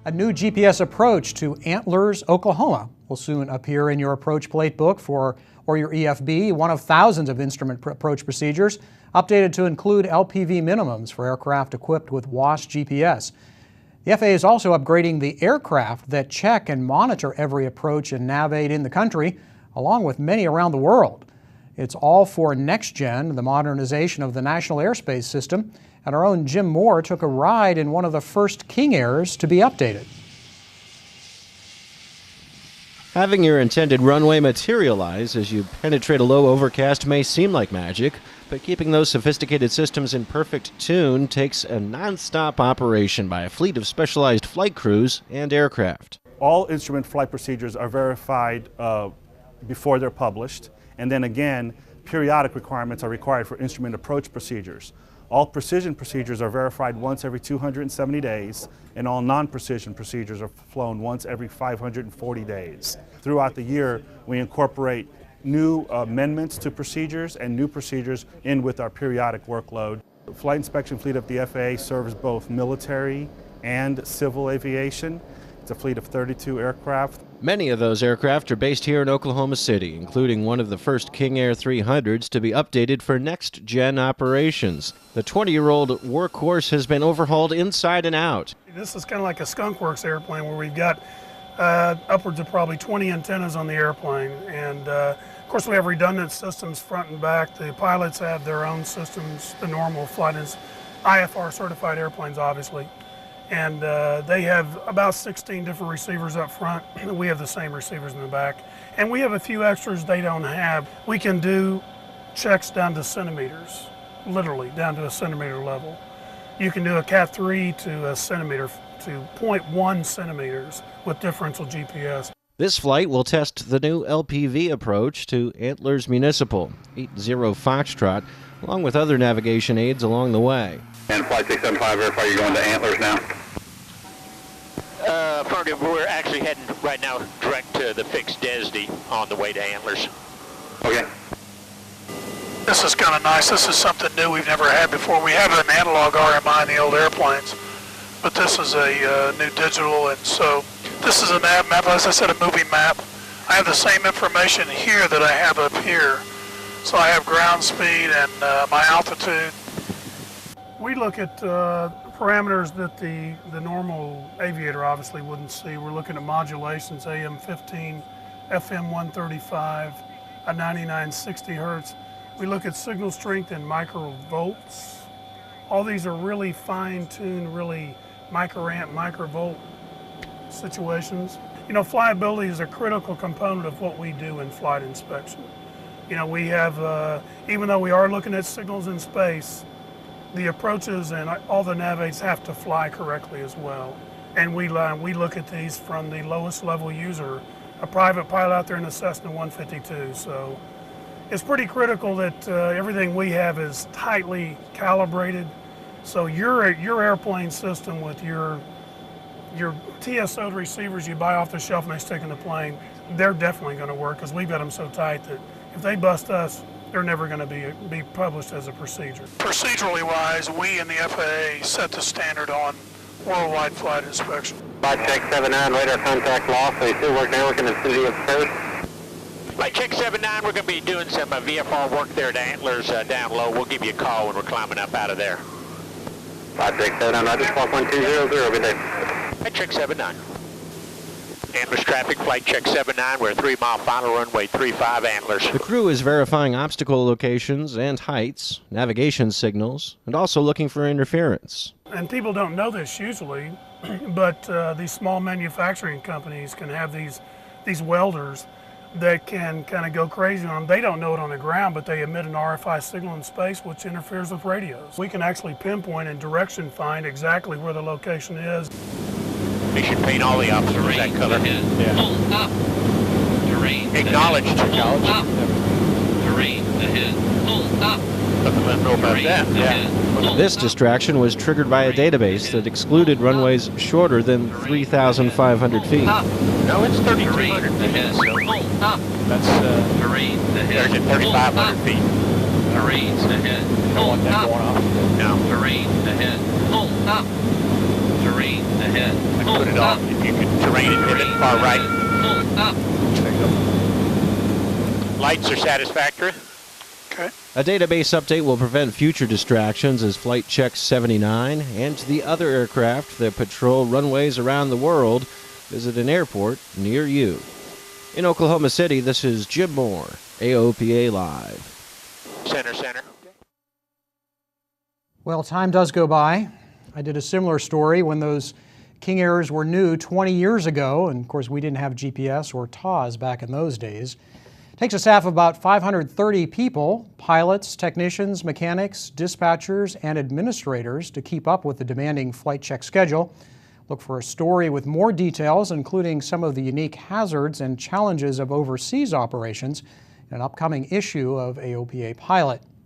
A new GPS approach to Antlers, Oklahoma will soon appear in your approach plate book or your EFB, one of thousands of instrument approach procedures, updated to include LPV minimums for aircraft equipped with WAAS GPS. The FAA is also upgrading the aircraft that check and monitor every approach and navigate in the country, along with many around the world. It's all for NextGen, the modernization of the National Airspace System, and our own Jim Moore took a ride in one of the first King Airs to be updated. Having your intended runway materialize as you penetrate a low overcast may seem like magic, but keeping those sophisticated systems in perfect tune takes a non-stop operation by a fleet of specialized flight crews and aircraft. All instrument flight procedures are verified before they're published, and then again, periodic requirements are required for instrument approach procedures. All precision procedures are verified once every 270 days, and all non-precision procedures are flown once every 540 days. Throughout the year, we incorporate new amendments to procedures and new procedures in with our periodic workload. The flight inspection fleet of the FAA serves both military and civil aviation. It's a fleet of 32 aircraft. Many of those aircraft are based here in Oklahoma City, including one of the first King Air 300s to be updated for next-gen operations. The 20-year-old workhorse has been overhauled inside and out. This is kind of like a Skunk Works airplane where we've got upwards of probably 20 antennas on the airplane. And of course we have redundant systems front and back. The pilots have their own systems, the normal flight is IFR certified airplanes obviously. And they have about 16 different receivers up front. We have the same receivers in the back. And we have a few extras they don't have. We can do checks down to centimeters, literally down to a centimeter level. You can do a Cat 3 to a centimeter, to 0.1 centimeters with differential GPS. This flight will test the new LPV approach to Antlers Municipal, 80 Foxtrot, along with other navigation aids along the way. And Flight 675, verify you're going to Antlers now? Affirmative, we're actually heading right now direct to the fixed DESD on the way to Antlers. Okay. This is kind of nice. This is something new we've never had before. We have an analog RMI in the old airplanes, but this is a new digital, and so this is a nav map, as I said, a moving map. I have the same information here that I have up here. So I have ground speed and my altitude. We look at parameters that the normal aviator obviously wouldn't see. We're looking at modulations, AM 15, FM 135, a 9960 hertz. We look at signal strength in microvolts. All these are really fine-tuned, really microamp, microvolt situations. You know, flyability is a critical component of what we do in flight inspection. You know, we have, even though we are looking at signals in space, the approaches and all the nav aids have to fly correctly as well. And we look at these from the lowest level user, a private pilot out there in a Cessna 152. So it's pretty critical that everything we have is tightly calibrated. So your airplane system with your TSO receivers you buy off the shelf and they stick in the plane, they're definitely going to work because we've got them so tight that if they bust us, they're never going to be published as a procedure. Procedurally wise, we in the FAA set the standard on worldwide flight inspection. Flight check 79, radar contact lost, so you still work network in the city of Perth? Flight check 79, we're going to be doing some VFR work there at Antlers down low. We'll give you a call when we're climbing up out of there. Flight check 79, Roger, squawk 1200, good day. Flight check 79. Antlers traffic, flight check 79, we're 3 mile final runway 35 Antlers. The crew is verifying obstacle locations and heights, navigation signals, and also looking for interference. And people don't know this usually, but these small manufacturing companies can have these welders that can kind of go crazy on them. They don't know it on the ground, but they emit an RFI signal in space which interferes with radios. We can actually pinpoint and direction find exactly where the location is. They should paint all the officers that color. Yeah. Hold up. Terrain. Acknowledged. Hold up. Terrain ahead. Hold up. Let know about that. Yeah. This distraction was triggered by a database that excluded runways shorter than 3,500 feet. No, it's 3,200 feet. Hold up. That's Terrain ahead. there's at 3,500 feet. Terrain ahead. Hold up. No. Terrain ahead. Hold up. Terrain ahead. ahead. Put it on. If you could terrain and pivot far right. Hold up. Lights are satisfactory. Okay. A database update will prevent future distractions as Flight Check 79 and the other aircraft that patrol runways around the world visit an airport near you. In Oklahoma City, this is Jim Moore, AOPA Live. Center. Well, time does go by. I did a similar story when those King Airs were new 20 years ago, and of course we didn't have GPS or TAWS back in those days. It takes a staff of about 530 people, pilots, technicians, mechanics, dispatchers, and administrators to keep up with the demanding flight check schedule. Look for a story with more details, including some of the unique hazards and challenges of overseas operations, in an upcoming issue of AOPA Pilot.